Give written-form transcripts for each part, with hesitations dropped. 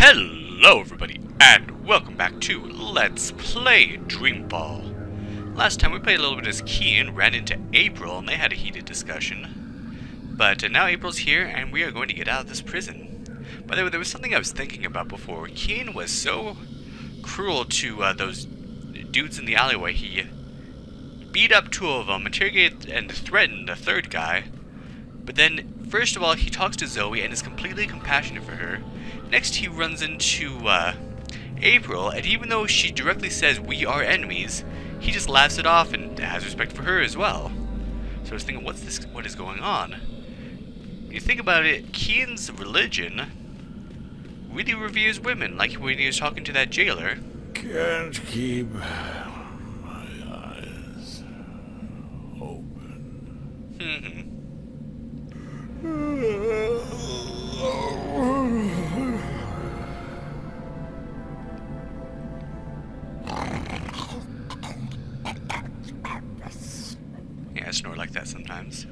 Hello everybody, and welcome back to Let's Play Dreamfall. Last time we played a little bit as Kian, ran into April, and they had a heated discussion. But now April's here, and we are going to get out of this prison. By the way, there was something I was thinking about before. Kian was so cruel to those dudes in the alleyway. He beat up two of them, interrogated and threatened a third guy. But then, first of all, he talks to Zoe and is completely compassionate for her. Next, he runs into April, and even though she directly says we are enemies, he just laughs it off and has respect for her as well. So I was thinking, what is going on? When you think about it, Kian's religion really reveres women, like when he was talking to that jailer. Can't keep my eyes open. Yeah, I snore like that sometimes.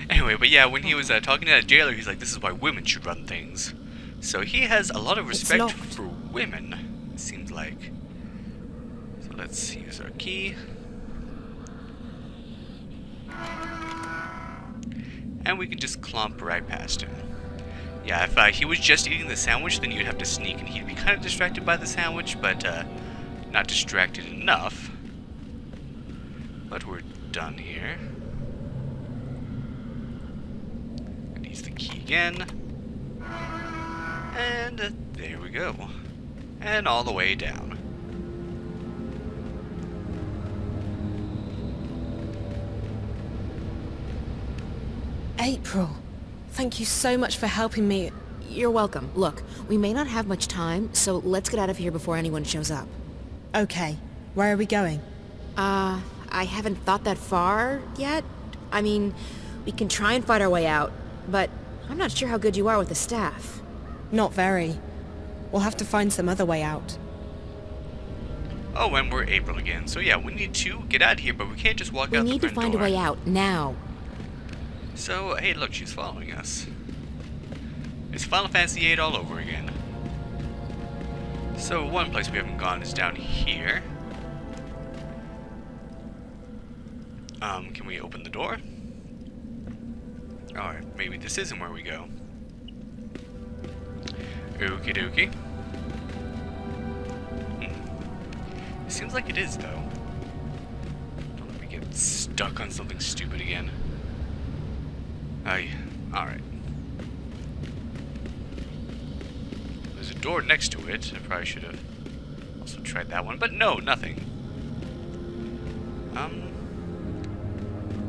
Anyway, but yeah, when he was talking to that jailer, he's like, this is why women should run things. So he has a lot of respect for women, it seems like. So let's use our key. And we can just clomp right past him. Yeah, if he was just eating the sandwich, then you'd have to sneak, and he'd be kind of distracted by the sandwich, but not distracted enough. But we're done here. And use the key again. And there we go. And all the way down. April, thank you so much for helping me. You're welcome. Look, we may not have much time, so let's get out of here before anyone shows up. Okay, where are we going? I haven't thought that far yet. I mean, we can try and fight our way out, but I'm not sure how good you are with the staff. Not very. We'll have to find some other way out. Oh, and we're April again. So yeah, we need to get out of here, but we can't just walk out the front door. We need to find a way out, now. So, hey, look, she's following us. It's Final Fantasy VIII all over again. So, one place we haven't gone is down here. Can we open the door? Alright, maybe this isn't where we go. Okie dokie. It seems like it is, though. Don't let me get stuck on something stupid again. Alright. There's a door next to it. I probably should have also tried that one, but no, nothing.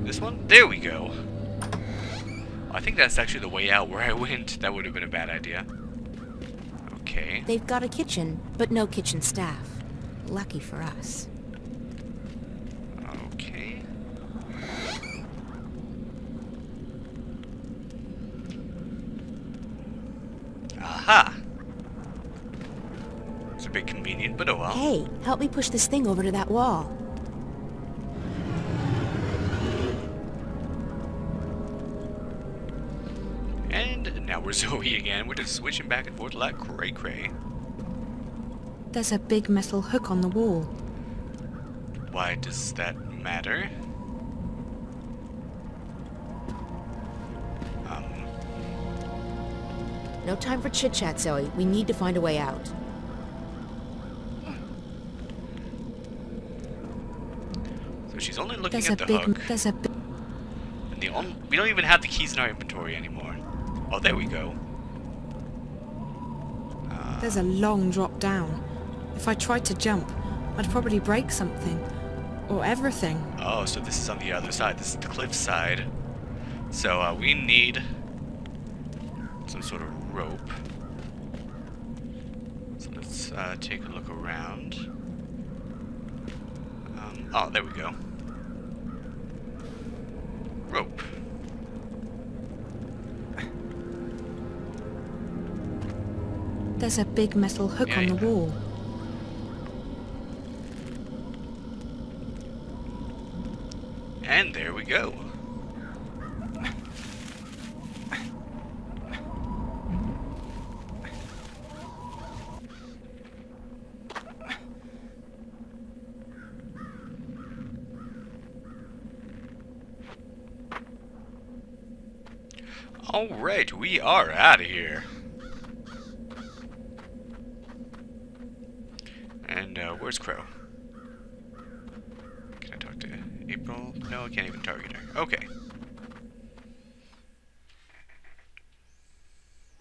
This one? There we go. I think that's actually the way out where I went. That would have been a bad idea. Okay. They've got a kitchen, but no kitchen staff. Lucky for us. Okay. Aha! It's a bit convenient, but oh well. Hey, help me push this thing over to that wall. And now we're Zoe again. We're just switching back and forth like cray-cray. There's a big metal hook on the wall. Why does that matter? No time for chit-chat, Zoe. We need to find a way out. So she's only looking at the hook. And we don't even have the keys in our inventory anymore. Oh, there we go. There's a long drop down. If I tried to jump, I'd probably break something. Or everything. Oh, so this is on the other side. This is the cliff side. So, we need some sort of rope. So let's take a look around. Oh, there we go. Rope. There's a big metal hook on the wall. And there we go. Alright, we are out of here. And, where's Crow? Can I talk to April? No, I can't even target her. Okay.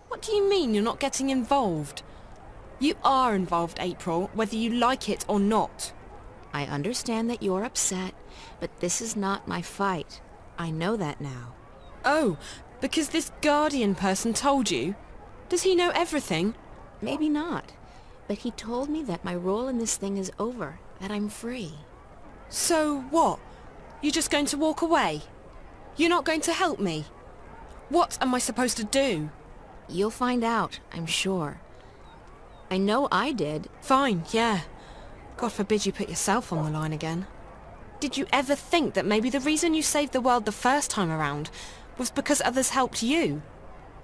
What do you mean you're not getting involved? You are involved, April, whether you like it or not. I understand that you're upset, but this is not my fight. I know that now. Oh, because this Guardian person told you? Does he know everything? Maybe not, but he told me that my role in this thing is over, that I'm free. So what? You're just going to walk away? You're not going to help me? What am I supposed to do? You'll find out, I'm sure. I know I did. Fine, yeah. God forbid you put yourself on the line again. Did you ever think that maybe the reason you saved the world the first time around was because others helped you?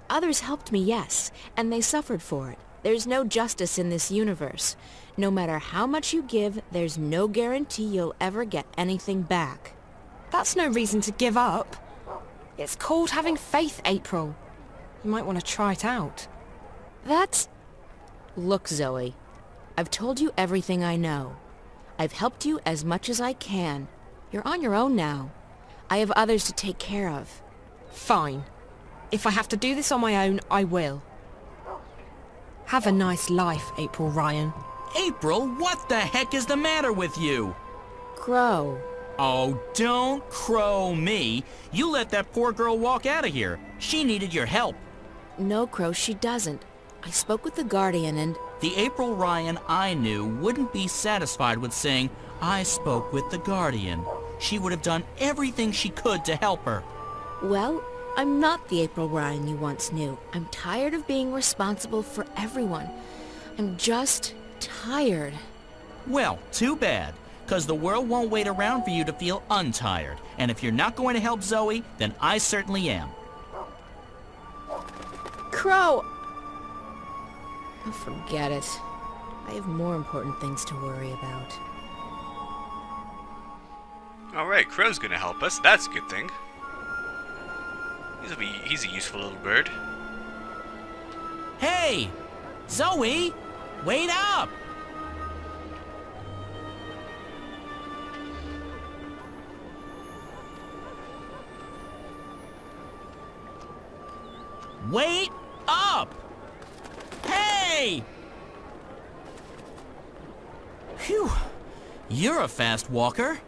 Others helped me, yes, and they suffered for it. There's no justice in this universe. No matter how much you give, there's no guarantee you'll ever get anything back. That's no reason to give up. It's called having faith, April. You might want to try it out. That's... Look, Zoe. I've told you everything I know. I've helped you as much as I can. You're on your own now. I have others to take care of. Fine. If I have to do this on my own, I will. Have a nice life, April Ryan. April, what the heck is the matter with you? Crow. Oh, don't crow me. You let that poor girl walk out of here. She needed your help. No, Crow, she doesn't. I spoke with the Guardian and... The April Ryan I knew wouldn't be satisfied with saying, I spoke with the Guardian. She would have done everything she could to help her. Well, I'm not the April Ryan you once knew. I'm tired of being responsible for everyone. I'm just tired. Well, too bad, because the world won't wait around for you to feel untired. And if you're not going to help Zoe, then I certainly am. Crow! Oh, forget it. I have more important things to worry about. Alright, Crow's gonna help us. That's a good thing. He's a useful little bird. Hey! Zoe! Wait up! Wait up! Hey! Phew. You're a fast walker.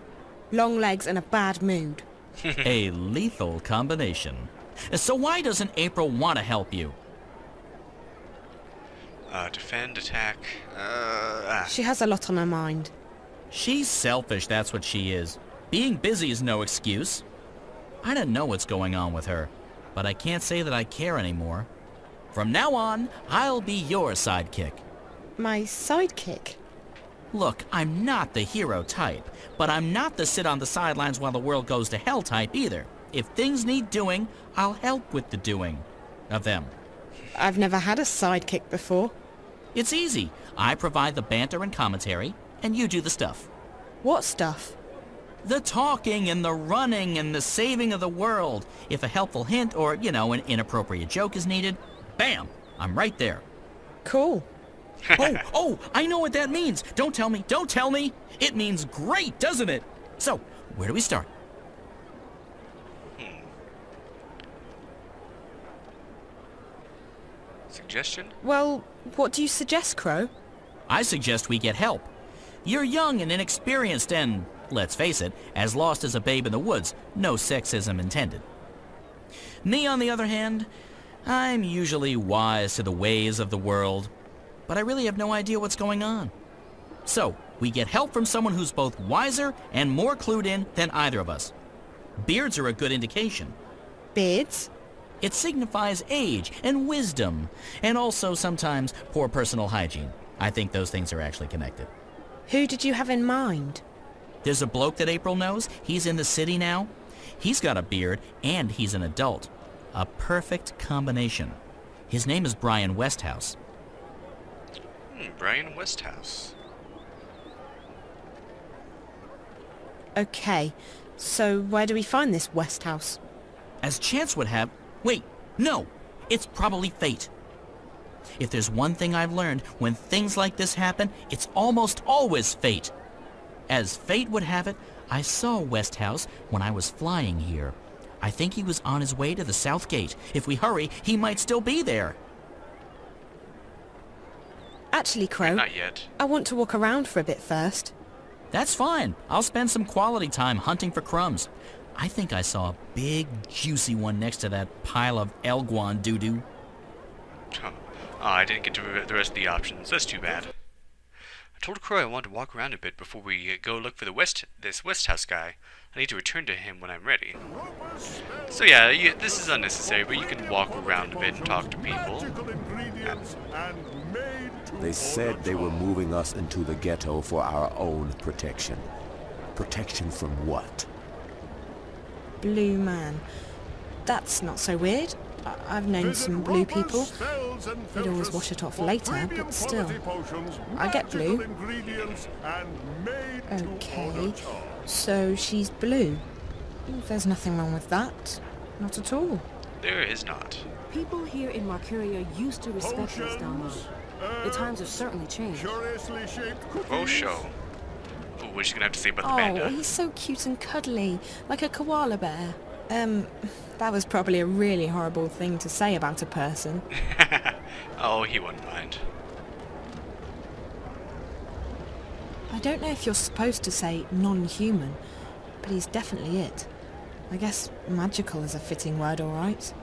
Long legs and a bad mood. A lethal combination. So why doesn't April want to help you? Defend, attack, She has a lot on her mind. She's selfish, that's what she is. Being busy is no excuse. I don't know what's going on with her, but I can't say that I care anymore. From now on, I'll be your sidekick. My sidekick? Look, I'm not the hero type, but I'm not the sit on the sidelines while the world goes to hell type either. If things need doing, I'll help with the doing of them. I've never had a sidekick before. It's easy. I provide the banter and commentary, and you do the stuff. What stuff? The talking and the running and the saving of the world. If a helpful hint or, an inappropriate joke is needed, bam, I'm right there. Cool. Oh, I know what that means. Don't tell me. It means great, doesn't it? So, where do we start? Suggestion? Well, what do you suggest, Crow? I suggest we get help. You're young and inexperienced and, let's face it, as lost as a babe in the woods. No sexism intended. Me, on the other hand, I'm usually wise to the ways of the world, but I really have no idea what's going on. So, we get help from someone who's both wiser and more clued in than either of us. Beards are a good indication. Beards? It signifies age and wisdom, and also sometimes poor personal hygiene. I think those things are actually connected. Who did you have in mind? There's a bloke that April knows. He's in the city now. He's got a beard, and he's an adult. A perfect combination. His name is Brian Westhouse. Brian Westhouse. Okay, so where do we find this Westhouse? As chance would have... Wait, No, it's probably fate. If there's one thing I've learned, when things like this happen, it's almost always fate. As fate would have it, I saw Westhouse when I was flying here. I think he was on his way to the South Gate. If we hurry, he might still be there. Actually, Crow, Not yet. I want to walk around for a bit first. That's fine. I'll spend some quality time hunting for crumbs. I think I saw a big, juicy one next to that pile of Elguan doo-doo. Huh. Oh, I didn't get to the rest of the options. That's too bad. I told Crow I wanted to walk around a bit before we go look for this Westhouse guy. I need to return to him when I'm ready. So yeah, this is unnecessary, but you can walk around a bit and talk to people. They said they were moving us into the ghetto for our own protection. Protection from what? Blue man. That's not so weird. I've known some blue people. They'd always wash it off later, but still. I get blue. Okay, so she's blue. There's nothing wrong with that. Not at all. There is not. People here in Marcuria used to respect us down low. The times have certainly changed. Oh, show. Oh, what's she gonna have to say about the Oh, panda? he's so cute and cuddly, like a koala bear. That was probably a really horrible thing to say about a person. Oh, he wouldn't mind. I don't know if you're supposed to say non-human, but he's definitely it. I guess magical is a fitting word, all right.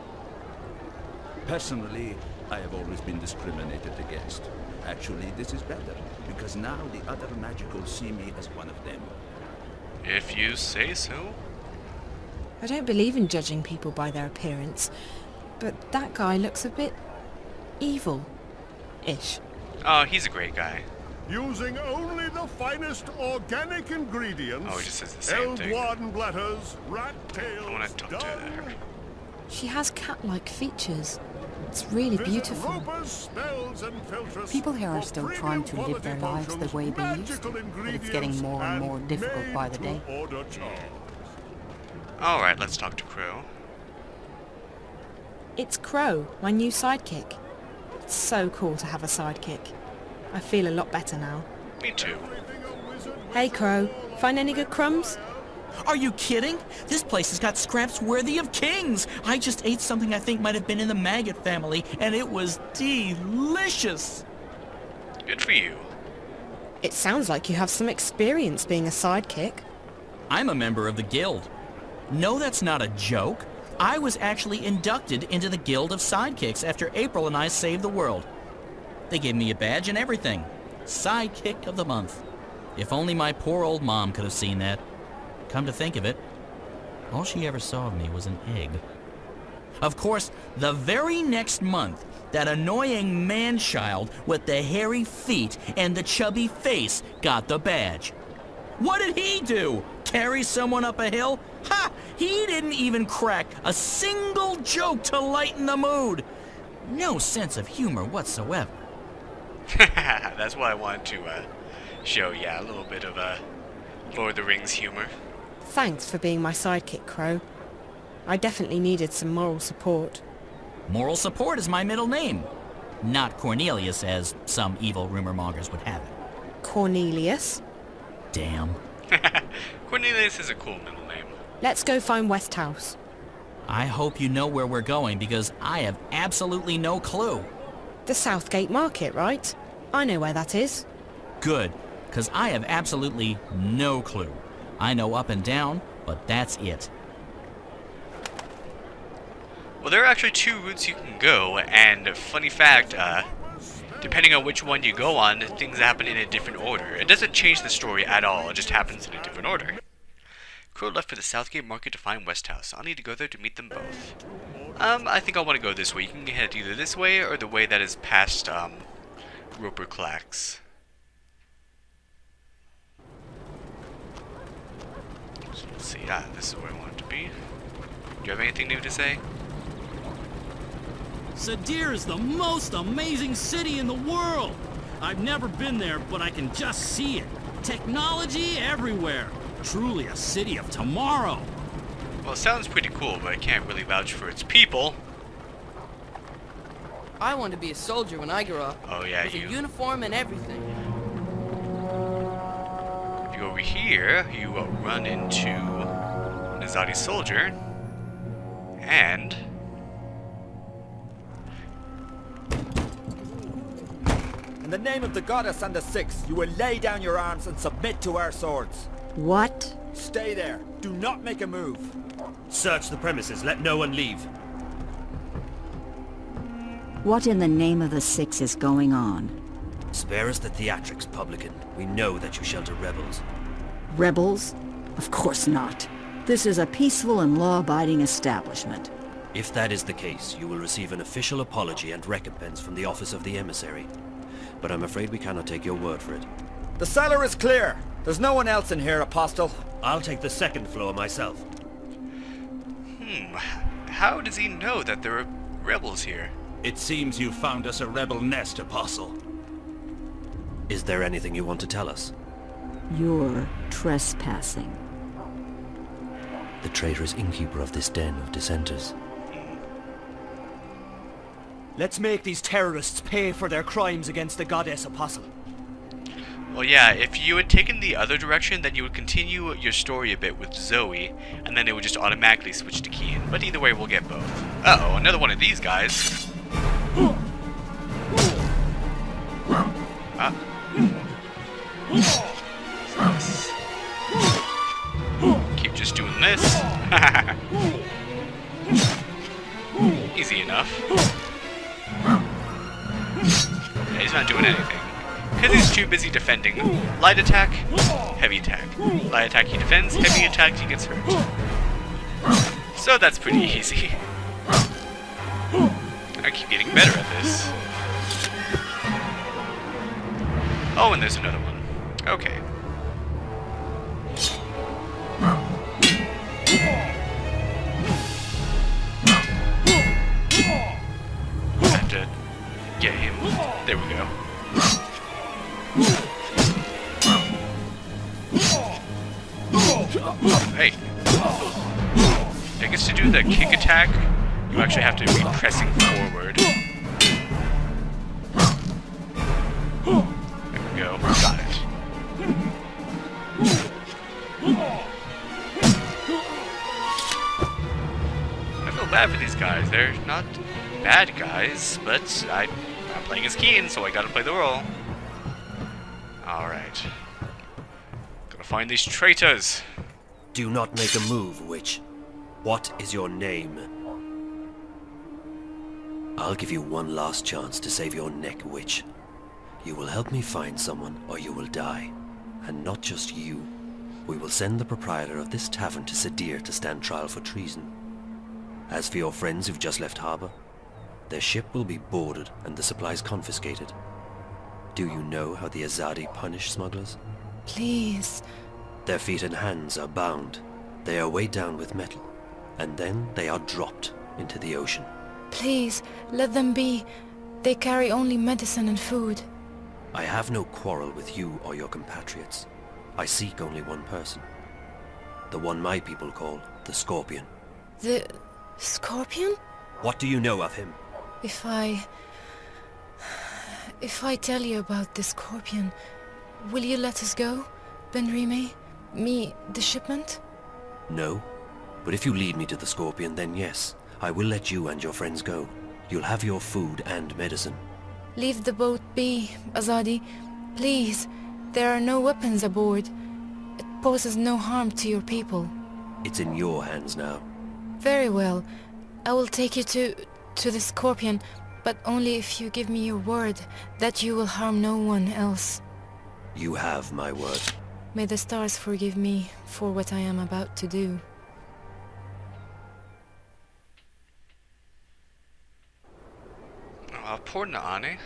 Personally, I have always been discriminated against. Actually, this is better, because now the other magicals see me as one of them. If you say so. I don't believe in judging people by their appearance, but that guy looks a bit evil-ish. Oh, he's a great guy. Using only the finest organic ingredients. Oh, he just says the same thing. Elguan bladders, rat tails, I want to talk to her. She has cat-like features. It's really beautiful. People here are still trying to live their lives the way they used to, but it's getting more and more difficult by the day. Alright, let's talk to Crow. It's Crow, my new sidekick. It's so cool to have a sidekick. I feel a lot better now. Me too. Hey Crow, find any good crumbs? Are you kidding? This place has got scraps worthy of kings. I just ate something I think might have been in the maggot family, and it was delicious. Good for you. It sounds like you have some experience being a sidekick. I'm a member of the guild. No, that's not a joke. I was actually inducted into the Guild of Sidekicks after April and I saved the world. They gave me a badge and everything. Sidekick of the month. If only my poor old mom could have seen that. Come to think of it, all she ever saw of me was an egg. Of course, the very next month, that annoying man-child with the hairy feet and the chubby face got the badge. What did he do? Carry someone up a hill? Ha! He didn't even crack a single joke to lighten the mood. No sense of humor whatsoever. That's why I wanted to show, a little bit of Lord of the Rings humor. Thanks for being my sidekick, Crow. I definitely needed some moral support. Moral support is my middle name. Not Cornelius, as some evil rumor mongers would have it. Cornelius. Damn. Cornelius is a cool middle name. Let's go find Westhouse. I hope you know where we're going, because I have absolutely no clue. The Southgate Market, right? I know where that is. Good, because I have absolutely no clue. I know up and down, but that's it. Well, there are actually two routes you can go, and funny fact, depending on which one you go on, things happen in a different order. It doesn't change the story at all, it just happens in a different order. Crow left for the Southgate Market to find Westhouse. I'll need to go there to meet them both. I think I want to go this way. You can head either this way or the way that is past, Roper Clacks. So let's see. This is where I want it to be. Do you have anything new to say? Sadir is the most amazing city in the world. I've never been there, but I can just see it. Technology everywhere. Truly a city of tomorrow. Well, it sounds pretty cool, but I can't really vouch for its people. I want to be a soldier when I grow up. Oh yeah, with you. a uniform and everything. If you go over here, you will run into an Azadi soldier, and In the name of the goddess and the Six, you will lay down your arms and submit to our swords. What? Stay there. Do not make a move. Search the premises. Let no one leave. What in the name of the Six is going on? Spare us the theatrics, publican. We know that you shelter rebels. Rebels? Of course not. This is a peaceful and law-abiding establishment. If that is the case, you will receive an official apology and recompense from the Office of the Emissary. But I'm afraid we cannot take your word for it. The cellar is clear. There's no one else in here, Apostle. I'll take the second floor myself. How does he know that there are rebels here? It seems you found us a rebel nest, Apostle. Is there anything you want to tell us? You're trespassing. The traitor is innkeeper of this den of dissenters. Let's make these terrorists pay for their crimes against the goddess, Apostle. Well, yeah, if you had taken the other direction, then you would continue your story a bit with Zoe, and then it would just automatically switch to Kian. But either way, we'll get both. Uh-oh, another one of these guys. Keep just doing this. Easy enough. Yeah, he's not doing anything. Because he's too busy defending. Light attack, heavy attack. Light attack he defends, heavy attack he gets hurt. So that's pretty easy. I keep getting better at this. Oh, and there's another one. Okay. Have to get him. There we go. Hey. I guess to do the kick attack, you actually have to be pressing forward. There we go. Got it. I feel bad for these guys. They're not bad guys, but I'm playing as Keen, so I gotta play the role. Alright. Gotta find these traitors. Do not make a move, witch. What is your name? I'll give you one last chance to save your neck, witch. You will help me find someone, or you will die. And not just you. We will send the proprietor of this tavern to Sadir to stand trial for treason. As for your friends who've just left harbor, their ship will be boarded and the supplies confiscated. Do you know how the Azadi punish smugglers? Please. Their feet and hands are bound. They are weighed down with metal, and then they are dropped into the ocean. Please, let them be. They carry only medicine and food. I have no quarrel with you or your compatriots. I seek only one person. The one my people call the Scorpion. The Scorpion? What do you know of him? If I tell you about the Scorpion, will you let us go, Benrime? Me, the shipment? No. But if you lead me to the Scorpion, then yes, I will let you and your friends go. You'll have your food and medicine. Leave the boat be, Azadi. Please. There are no weapons aboard. It poses no harm to your people. It's in your hands now. Very well. I will take you to the Scorpion, but only if you give me your word that you will harm no one else. You have my word. May the stars forgive me for what I am about to do. Poor Naane.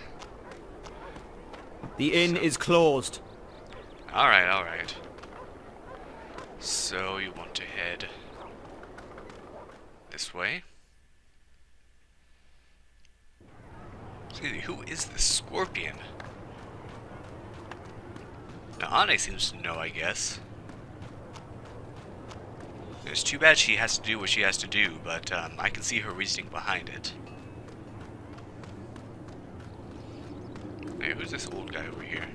The inn is closed. Alright, alright. So you want to head this way? Who is the Scorpion? Naane seems to know, I guess. It's too bad she has to do what she has to do, but I can see her reasoning behind it. Hey, who's this old guy over here?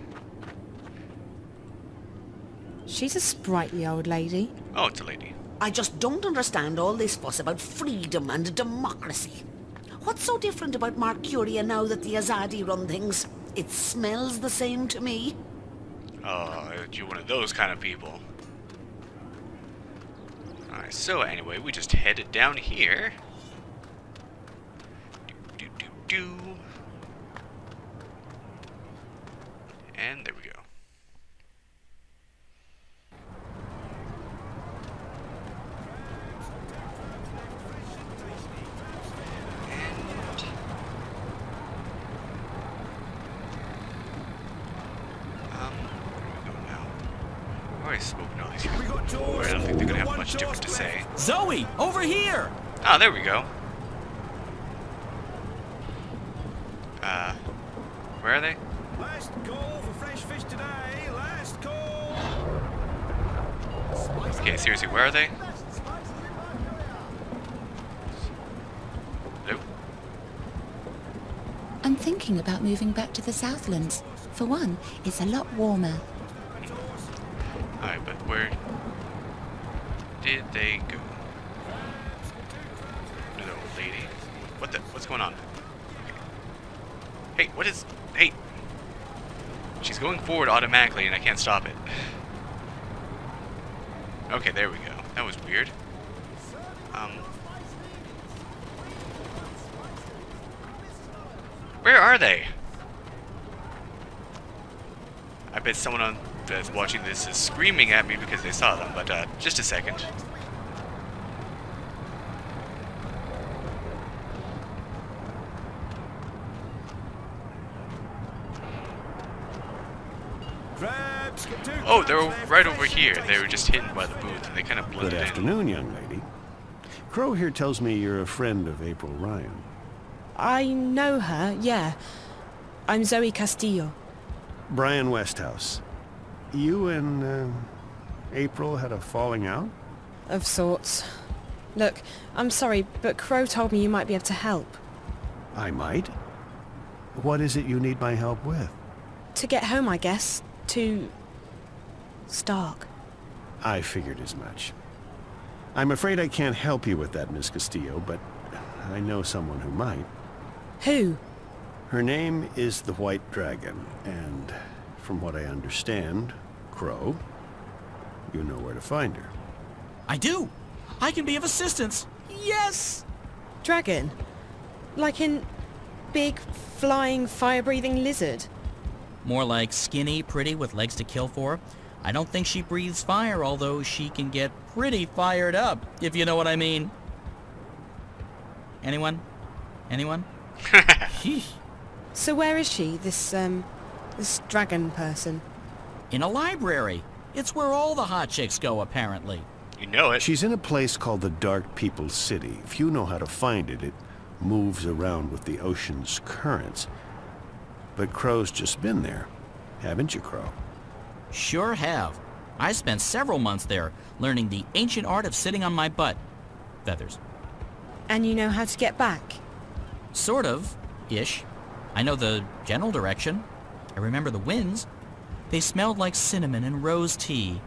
She's a sprightly old lady. Oh, it's a lady. I just don't understand all this fuss about freedom and democracy. What's so different about Mercuria now that the Azadi run things? It smells the same to me. Oh, you're one of those kind of people. Alright, so anyway, we just headed down here. Do. And there we go. I've spoken all these people before. I don't think they're gonna have much different to say. Zoe, over here! Ah, there we go. Where are they? Last call for fresh fish today. Last call. Okay, seriously, where are they? Hello? I'm thinking about moving back to the Southlands. For one, it's a lot warmer. Alright, but where did they go? Another old lady. What's going on? Hey, what is... Hey! She's going forward automatically and I can't stop it. Okay, there we go. That was weird. Where are they? I bet someone that's watching this is screaming at me because they saw them, but just a second. Oh, they're right over here. They were just hidden by the booth and they kind of blended in. Good afternoon, young lady. Crow here tells me you're a friend of April Ryan. I know her, yeah. I'm Zoe Castillo. Brian Westhouse. You and April had a falling out? Of sorts. Look, I'm sorry, but Crow told me you might be able to help. I might? What is it you need my help with? To get home, I guess. To... Stark. I figured as much. I'm afraid I can't help you with that, Miss Castillo, but I know someone who might. Who? Her name is the White Dragon, and from what I understand, Crow, you know where to find her. I do! I can be of assistance! Yes! Dragon? Like in big, flying, fire-breathing lizard? More like skinny, pretty, with legs to kill for. I don't think she breathes fire, although she can get pretty fired up, if you know what I mean. Anyone? Anyone? So where is she, this dragon person? In a library. It's where all the hot chicks go, apparently. You know it. She's in a place called the Dark People's City. If you know how to find it, it moves around with the ocean's currents. But Crow's just been there. Haven't you, Crow? Sure have. I spent several months there, learning the ancient art of sitting on my butt. Feathers. And you know how to get back? Sort of. Ish. I know the general direction. I remember the winds. They smelled like cinnamon and rose tea,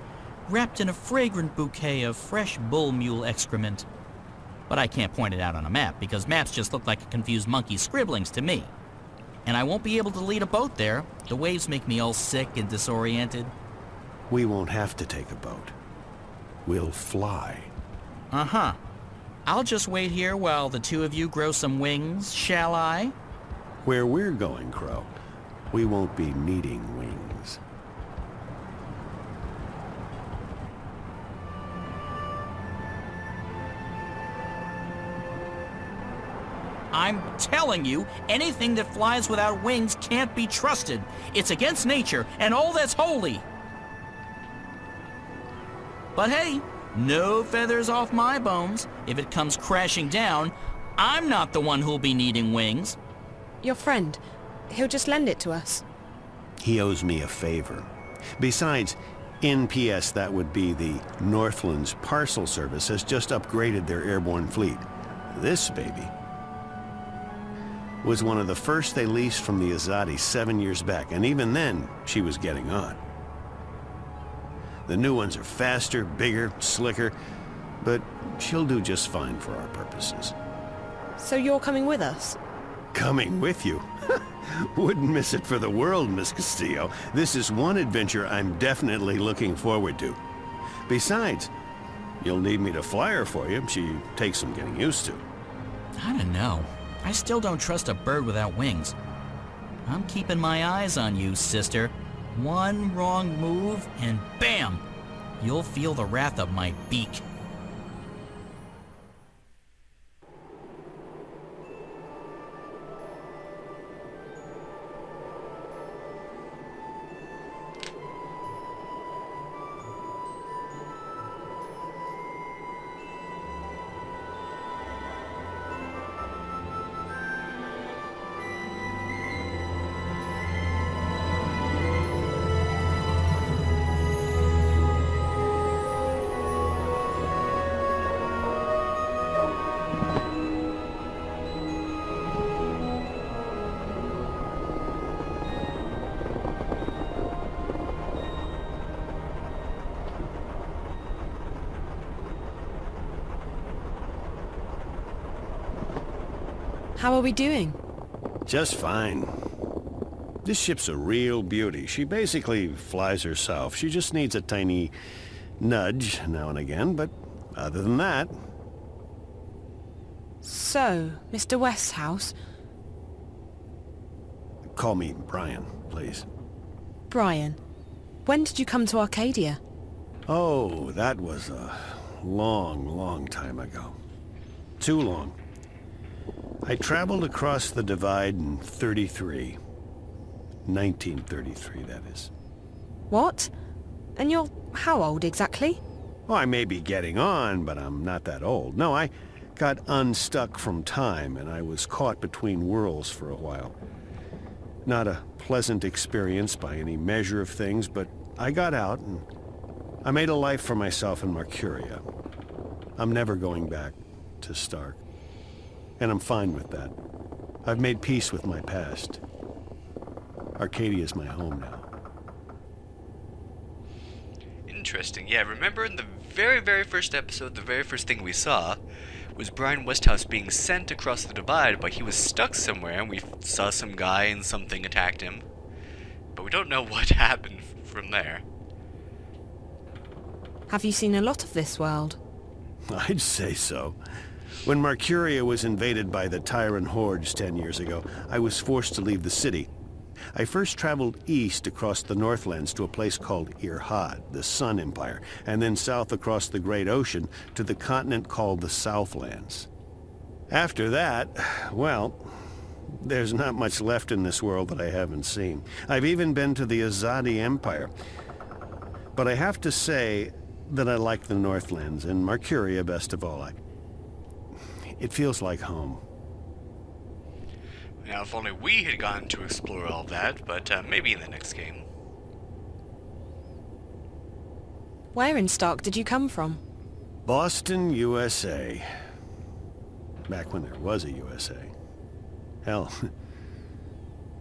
wrapped in a fragrant bouquet of fresh bull mule excrement. But I can't point it out on a map, because maps just look like a confused monkey's scribblings to me. And I won't be able to lead a boat there. The waves make me all sick and disoriented. We won't have to take a boat. We'll fly. Uh-huh. I'll just wait here while the two of you grow some wings, shall I? Where we're going, Crow, we won't be needing wings. I'm telling you, anything that flies without wings can't be trusted. It's against nature and all that's holy. But hey, no feathers off my bones. If it comes crashing down, I'm not the one who'll be needing wings. Your friend, he'll just lend it to us. He owes me a favor. Besides, NPS, that would be the Northlands Parcel Service, has just upgraded their airborne fleet. This baby... was one of the first they leased from the Azadi 7 years back, and even then, she was getting on. The new ones are faster, bigger, slicker, but she'll do just fine for our purposes. So you're coming with us? Coming with you? Wouldn't miss it for the world, Miss Castillo. This is one adventure I'm definitely looking forward to. Besides, you'll need me to fly her for you. She takes some getting used to. I don't know. I still don't trust a bird without wings. I'm keeping my eyes on you, sister. One wrong move, and bam! You'll feel the wrath of my beak. How are we doing? Just fine. This ship's a real beauty. She basically flies herself. She just needs a tiny nudge now and again, but other than that... So, Mr. Westhouse? Call me Brian, please. Brian, when did you come to Arcadia? Oh, that was a long, long time ago. Too long. I traveled across the divide in 33. 1933, that is. What? And you're how old exactly? Oh, I may be getting on, but I'm not that old. No, I got unstuck from time, and I was caught between worlds for a while. Not a pleasant experience by any measure of things, but I got out, and I made a life for myself in Mercuria. I'm never going back to Stark. And I'm fine with that. I've made peace with my past. Arcadia's my home now. Interesting. Yeah, remember in the very, very first episode, the very first thing we saw was Brian Westhouse being sent across the divide, but he was stuck somewhere, and we saw some guy and something attacked him. But we don't know what happened from there. Have you seen a lot of this world? I'd say so. When Mercuria was invaded by the Tyrant hordes 10 years ago, I was forced to leave the city. I first traveled east across the Northlands to a place called Irhad, the Sun Empire, and then south across the Great Ocean to the continent called the Southlands. After that, well, there's not much left in this world that I haven't seen. I've even been to the Azadi Empire. But I have to say that I like the Northlands, and Mercuria best of all. It feels like home. Now, if only we had gone to explore all that, but maybe in the next game. Where in Stark did you come from? Boston, USA. Back when there was a USA. Hell,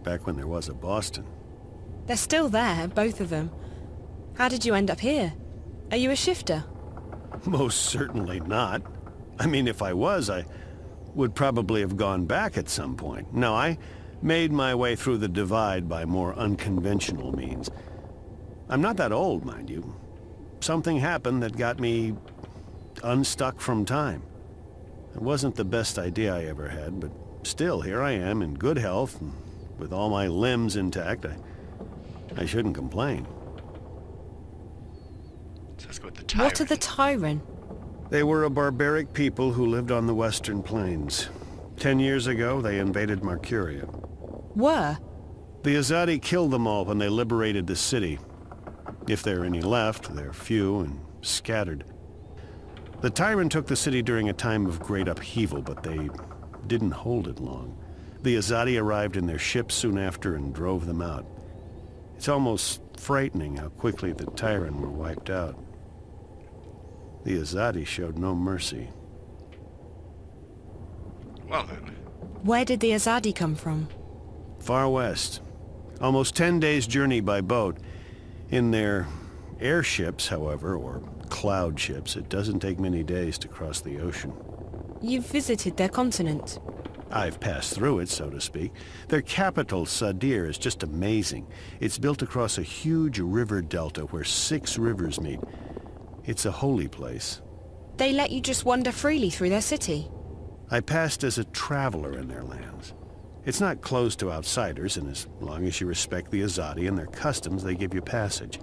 back when there was a Boston. They're still there, both of them. How did you end up here? Are you a shifter? Most certainly not. I mean, if I was, I would probably have gone back at some point. No, I made my way through the divide by more unconventional means. I'm not that old, mind you. Something happened that got me unstuck from time. It wasn't the best idea I ever had, but still, here I am in good health, and with all my limbs intact. I shouldn't complain. So let's go with the Tyrant. What are the Tyrant? They were a barbaric people who lived on the Western Plains. 10 years ago, they invaded Mercuria. Were? The Azadi killed them all when they liberated the city. If there are any left, they're few and scattered. The Tyrant took the city during a time of great upheaval, but they didn't hold it long. The Azadi arrived in their ships soon after and drove them out. It's almost frightening how quickly the Tyrant were wiped out. The Azadi showed no mercy. Well then, Where did the Azadi come from? Far west. Almost 10 days' journey by boat. In their airships, however, or cloud ships, it doesn't take many days to cross the ocean. You've visited their continent? I've passed through it, so to speak. Their capital, Sadir, is just amazing. It's built across a huge river delta where 6 rivers meet. It's a holy place. They let you just wander freely through their city? I passed as a traveler in their lands. It's not closed to outsiders, and as long as you respect the Azadi and their customs, they give you passage.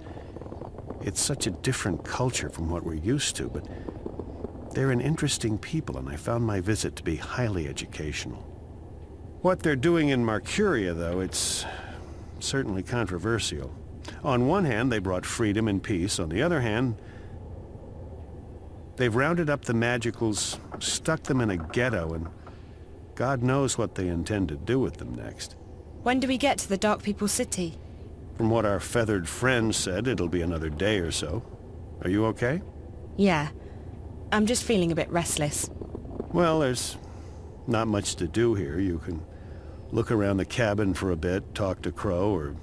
It's such a different culture from what we're used to, but they're an interesting people, and I found my visit to be highly educational. What they're doing in Marcuria, though, it's certainly controversial. On one hand, they brought freedom and peace. On the other hand, they've rounded up the Magicals, stuck them in a ghetto, and God knows what they intend to do with them next. When do we get to the Dark People's city? From what our feathered friend said, it'll be another day or so. Are you okay? Yeah. I'm just feeling a bit restless. Well, there's not much to do here. You can look around the cabin for a bit, talk to Crow, or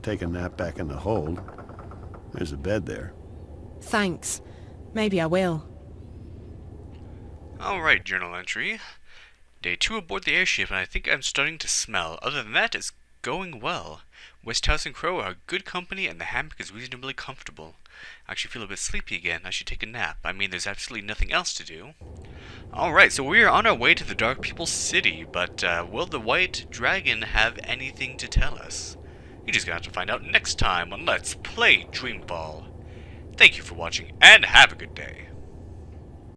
take a nap back in the hold. There's a bed there. Thanks. Maybe I will. Alright, journal entry. Day 2 aboard the airship, and I think I'm starting to smell. Other than that, it's going well. Westhouse and Crow are good company, and the hammock is reasonably comfortable. I actually feel a bit sleepy again. I should take a nap. I mean, there's absolutely nothing else to do. Alright, so we are on our way to the Dark People's city, but will the White Dragon have anything to tell us? You're just gonna have to find out next time on Let's Play Dreamfall. Thank you for watching, and have a good day.